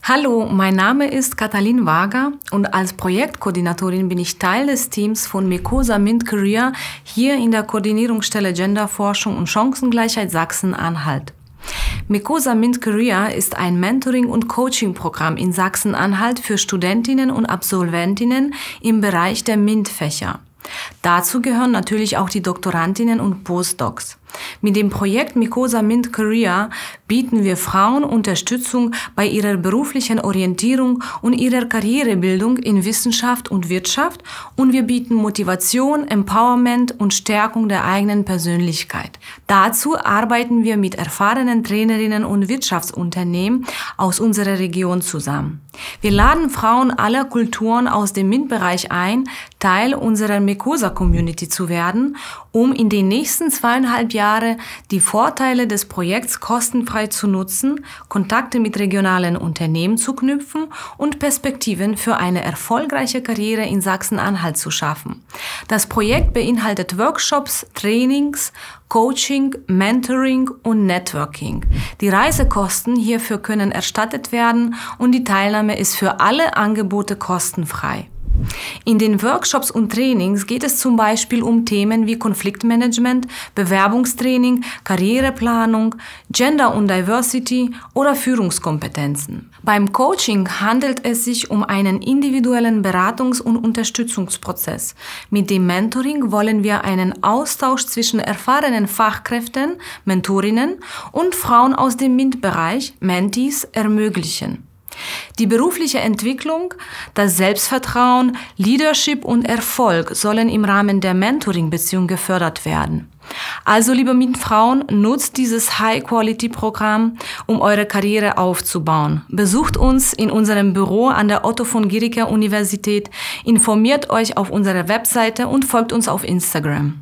Hallo, mein Name ist Katalin Wager und als Projektkoordinatorin bin ich Teil des Teams von Mekosa MINT-Career hier in der Koordinierungsstelle Genderforschung und Chancengleichheit Sachsen-Anhalt. Mekosa MINT-Career ist ein Mentoring- und Coaching-Programm in Sachsen-Anhalt für Studentinnen und Absolventinnen im Bereich der MINT-Fächer. Dazu gehören natürlich auch die Doktorandinnen und Postdocs. Mit dem Projekt Mekosa MINT-Career bieten wir Frauen Unterstützung bei ihrer beruflichen Orientierung und ihrer Karrierebildung in Wissenschaft und Wirtschaft und wir bieten Motivation, Empowerment und Stärkung der eigenen Persönlichkeit. Dazu arbeiten wir mit erfahrenen Trainerinnen und Wirtschaftsunternehmen aus unserer Region zusammen. Wir laden Frauen aller Kulturen aus dem MINT-Bereich ein, Teil unserer Mekosa-Community zu werden, um in den nächsten 2,5 Jahren die Vorteile des Projekts kostenfrei zu nutzen, Kontakte mit regionalen Unternehmen zu knüpfen und Perspektiven für eine erfolgreiche Karriere in Sachsen-Anhalt zu schaffen. Das Projekt beinhaltet Workshops, Trainings, Coaching, Mentoring und Networking. Die Reisekosten hierfür können erstattet werden und die Teilnahme ist für alle Angebote kostenfrei. In den Workshops und Trainings geht es zum Beispiel um Themen wie Konfliktmanagement, Bewerbungstraining, Karriereplanung, Gender und Diversity oder Führungskompetenzen. Beim Coaching handelt es sich um einen individuellen Beratungs- und Unterstützungsprozess. Mit dem Mentoring wollen wir einen Austausch zwischen erfahrenen Fachkräften, Mentorinnen und Frauen aus dem MINT-Bereich, Mentees, ermöglichen. Die berufliche Entwicklung, das Selbstvertrauen, Leadership und Erfolg sollen im Rahmen der Mentoring-Beziehung gefördert werden. Also, liebe MINT-Frauen, nutzt dieses High-Quality-Programm, um eure Karriere aufzubauen. Besucht uns in unserem Büro an der Otto von Guericke Universität, informiert euch auf unserer Webseite und folgt uns auf Instagram.